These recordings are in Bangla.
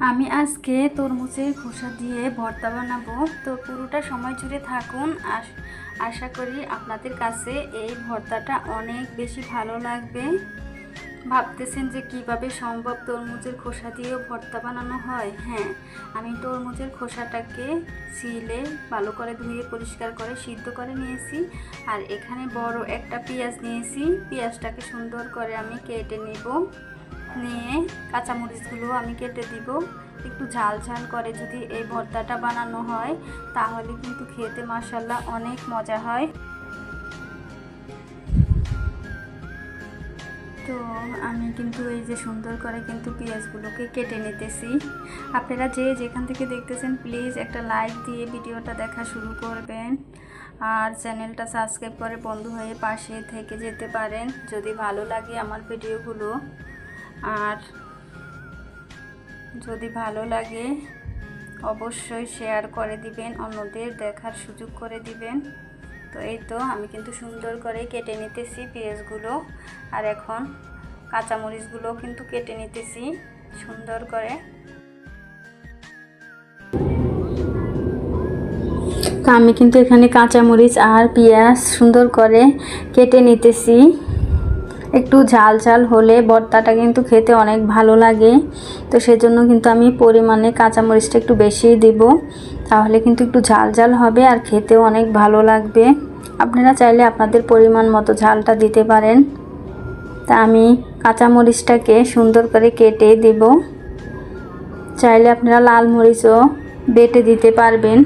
আমি আজকে তরমুজের খোসা দিয়ে ভর্তা বানাবো। তো পুরোটা সময় জুড়ে থাকুন। আশা করি আপনাদের কাছে এই ভর্তাটা অনেক বেশি ভালো লাগবে। ভাবতেছেন যে কিভাবে সম্ভব তরমুজের খোসা দিয়েও ভর্তা বানানো হয়? হ্যাঁ, আমি তরমুজের খোসাটাকে ছিলে ভালো করে ধুয়ে পরিষ্কার করে সিদ্ধ করে নিয়েছি। আর এখানে বড় একটা পেঁয়াজ নিয়েছি। পেঁয়াজটাকে সুন্দর করে আমি কেটে নিব। নিয়ে কাঁচামরিচগুলো আমি কেটে দিব। একটু ঝাল ঝাল করে যদি এই ভর্তাটা বানানো হয় তাহলে কিন্তু খেতে মাশাআল্লাহ অনেক মজা হয়। তো আমি কিন্তু এই যে সুন্দর করে কিন্তু পেঁয়াজগুলোকে কেটে নিতেছি। আপনারা যে যেখান থেকে দেখতেছেন প্লিজ একটা লাইক দিয়ে ভিডিওটা দেখা শুরু করবেন। আর চ্যানেলটা সাবস্ক্রাইব করে বন্ধু হয়ে পাশে থেকে যেতে পারেন যদি ভালো লাগে আমার ভিডিওগুলো। আর যদি ভালো লাগে অবশ্যই শেয়ার করে দিবেন, অন্যদের দেখার সুযোগ করে দিবেন। তো এই তো আমি কিন্তু সুন্দর করে কেটে নিতেছি পেঁয়াজগুলো। আর এখন কাঁচামরিচগুলো কিন্তু কেটে নিতেছি সুন্দর করে। তো আমি কিন্তু এখানে কাঁচামরিচ আর পেঁয়াজ সুন্দর করে কেটে নিতেছি। একটু ঝাল ঝাল হলে ভর্তাটা কিন্তু খেতে অনেক ভালো লাগে। তো সেজন্য কিন্তু আমি পরিমাণে কাঁচামরিচটা একটু বেশিই দিব, তাহলে কিন্তু একটু ঝাল ঝাল হবে আর খেতেও অনেক ভালো লাগবে। আপনারা চাইলে আপনাদের পরিমাণ মতো ঝালটা দিতে পারেন। তা আমি কাঁচামরিচটাকে সুন্দর করে কেটে দেব। চাইলে আপনারা লাল মরিচও বেটে দিতে পারবেন।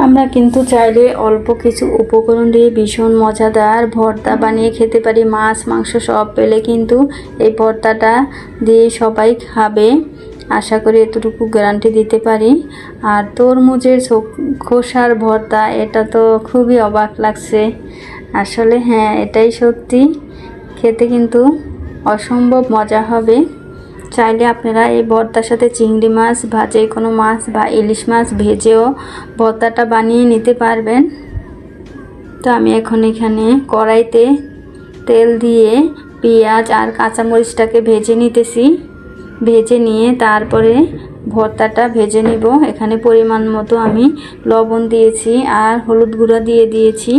আমরা কিন্তু চাইলে অল্প কিছু উপকরণ দিয়ে ভীষণ মজাদার ভর্তা বানিয়ে খেতে পারি। মাছ মাংস সব পেলে কিন্তু এই ভর্তাটা দিয়ে সবাই খাবে, আশা করি এতটুকু গ্যারান্টি দিতে পারি। আর তরমুজের খোসার ভর্তা, এটা তো খুবই অবাক লাগছে আসলে। হ্যাঁ, এটাই সত্যি, খেতে কিন্তু অসম্ভব মজা হবে। চাইলে আপনারা এই ভর্তার সাথে চিংড়ি মাছ বা যে কোনো মাছ বা ইলিশ মাছ ভেজেও ভর্তাটা বানিয়ে নিতে পারবেন। তো আমি এখন এখানে কড়াইতে তেল দিয়ে পেঁয়াজ আর কাঁচামরিচটাকে ভেজে নিতেছি। ভেজে নিয়ে তারপরে ভর্তাটা ভেজে নিব। এখানে পরিমাণ মতো আমি লবণ দিয়েছি আর হলুদ গুঁড়া দিয়ে দিয়েছি।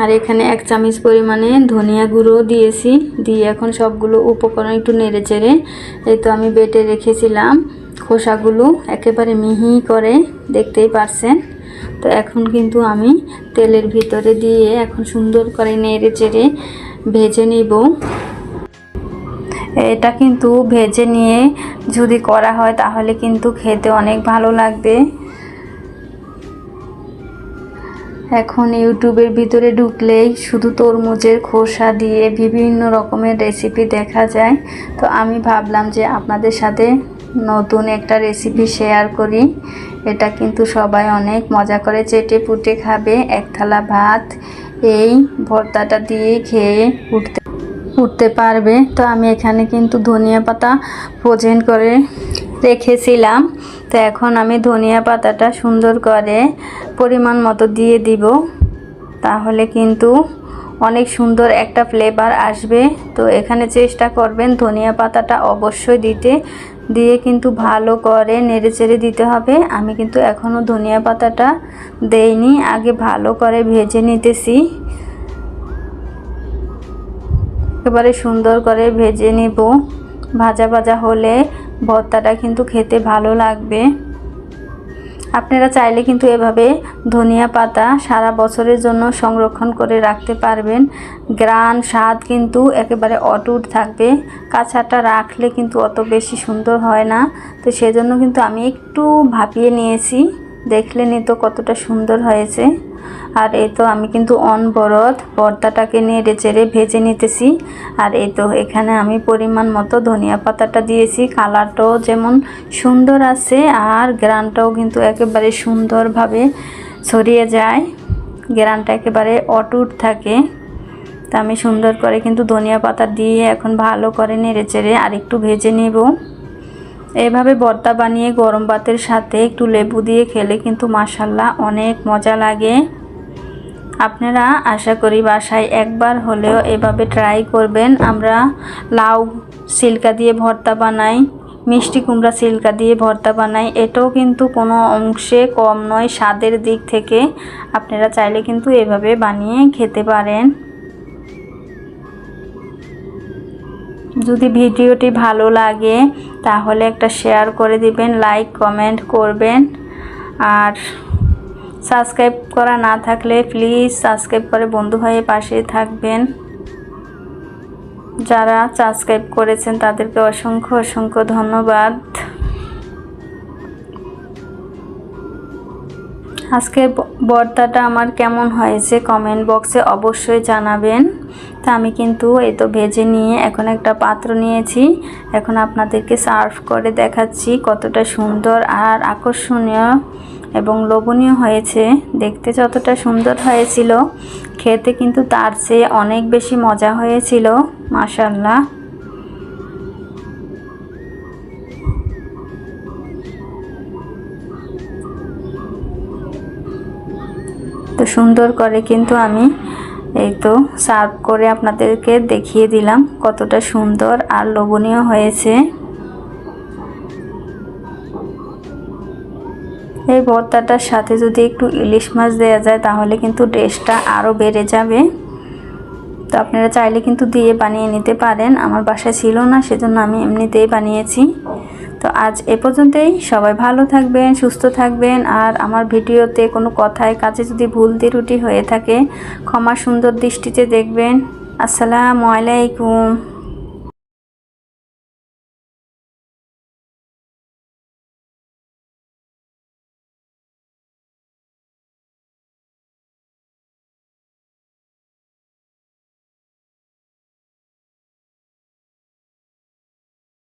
আর এখানে 1 চামচ পরিমাণে ধনিয়া গুঁড়ো দিয়েছি। দিয়ে এখন সবগুলো উপকরণ একটু নেড়ে চেড়ে, এই তো আমি বেটে রেখেছিলাম খোসাগুলো একেবারে মিহি করে, দেখতেই পারছেন। তো এখন কিন্তু আমি তেলের ভিতরে দিয়ে এখন সুন্দর করে নেড়ে চেড়ে ভেজে নিব। এটা কিন্তু ভেজে নিয়ে যদি করা হয় তাহলে কিন্তু খেতে অনেক ভালো লাগবে। এখন ইউটিউবের ভিতরে ঢুকলেই শুধু তরমুজের খোসা দিয়ে বিভিন্ন রকমের রেসিপি দেখা যায়। তো আমি ভাবলাম যে আপনাদের সাথে নতুন একটা রেসিপি শেয়ার করি। এটা কিন্তু সবাই অনেক মজা করে চেটে পুটে খাবে। এক থালা ভাত এই ভর্তাটা দিয়ে খেয়ে উঠতে পারবে। তো আমি এখানে কিন্তু ধনিয়া পাতা ফ্রোজেন করে রেখেছিলাম। তো এখন আমি ধনিয়া পাতাটা সুন্দর করে পরিমাণ মতো দিয়ে দিব, তাহলে কিন্তু অনেক সুন্দর একটা ফ্লেভার আসবে। তো এখানে চেষ্টা করবেন ধনিয়া পাতাটা অবশ্যই দিয়ে কিন্তু ভালো করে নেড়েচেড়ে দিতে হবে। আমি কিন্তু এখনও ধনিয়া পাতাটা দেইনি, আগে ভালো করে ভেজে নিতেছি। একেবারে সুন্দর করে ভেজে নিব। ভাজা ভাজা হলে ভর্তাটা কিন্তু খেতে ভালো লাগবে। আপনারা চাইলে কিন্তু এভাবে ধনিয়া পাতা সারা বছরের জন্য সংরক্ষণ করে রাখতে পারবেন। গ্রান স্বাদ কিন্তু একেবারে অটুট থাকবে। কাঁচাটা রাখলে কিন্তু অত বেশি সুন্দর হয় না। তো সেজন্য কিন্তু আমি একটু ভাপিয়ে নিয়েছি। দেখলেনই তো কতটা সুন্দর হয়েছে। আর এই তো আমি কিন্তু অনবরত ভর্তাটাকে নেড়ে চেড়ে ভেজে নিতেছি। আর এই তো এখানে আমি পরিমাণ মতো ধনিয়া পাতাটা দিয়েছি। কালারটাও যেমন সুন্দর আছে আর গ্রানটাও কিন্তু একেবারে সুন্দরভাবে ছড়িয়ে যায়। গ্রানটা একেবারে অটুট থাকে। তা আমি সুন্দর করে কিন্তু ধনিয়া পাতা দিয়ে এখন ভালো করে নেড়ে চেড়ে আর একটু ভেজে নেব। এভাবে ভর্তা বানিয়ে গরম ভাতের সাথে একটু লেবু দিয়ে খেলে কিন্তু মাশাআল্লাহ অনেক মজা লাগে। আপনারা আশা করি বাসায় একবার হলেও এভাবে ট্রাই করবেন। আমরা লাউ সিল্কা দিয়ে ভর্তা বানাই, মিষ্টি কুমড়া সিল্কা দিয়ে ভর্তা বানাই, এটাও কিন্তু কোনো অংশে কম নয় স্বাদের দিক থেকে। আপনারা চাইলে কিন্তু এভাবে বানিয়ে খেতে পারেন। যদি ভিডিওটি ভালো লাগে তাহলে একটা শেয়ার করে দিবেন, লাইক কমেন্ট করবেন। আর সাবস্ক্রাইব করা না থাকলে প্লিজ সাবস্ক্রাইব করে বন্ধু হয়ে পাশে থাকবেন। যারা সাবস্ক্রাইব করেছেন তাদেরকে অসংখ্য অসংখ্য ধন্যবাদ। আজকের ভর্তাটা আমার কেমন হয়েছে কমেন্ট বক্সে অবশ্যই জানাবেন। তা আমি কিন্তু এই তো ভেজে নিয়ে এখন একটা পাত্র নিয়েছি, এখন আপনাদেরকে সার্ভ করে দেখাচ্ছি কতটা সুন্দর আর আকর্ষণীয় এবং লোভনীয় হয়েছে। দেখতে যতটা সুন্দর হয়েছিল, খেতে কিন্তু তার চেয়ে অনেক বেশি মজা হয়েছিল, মাশাআল্লাহ। তো সুন্দর করে কিন্তু আমি এই তো সার্ভ করে আপনাদেরকে দেখিয়ে দিলাম কতটা সুন্দর আর লোভনীয় হয়েছে। এই ভর্তাটার সাথে যদি একটু ইলিশ মাছ দেওয়া যায় তাহলে কিন্তু টেস্টটা আরও বেড়ে যাবে। তো আপনারা চাইলে কিন্তু দিয়ে বানিয়ে নিতে পারেন। আমার বাসায় ছিল না, সেজন্য আমি এমনিতেই বানিয়েছি। তো আজ এ পর্যন্তই। সবাই ভালো থাকবেন, সুস্থ থাকবেন। আর আমার ভিডিওতে কোনো কথায় কাজে যদি ভুল ত্রুটি হয়ে থাকে ক্ষমা সুন্দর দৃষ্টিতে দেখবেন। আসসালামু আলাইকুম।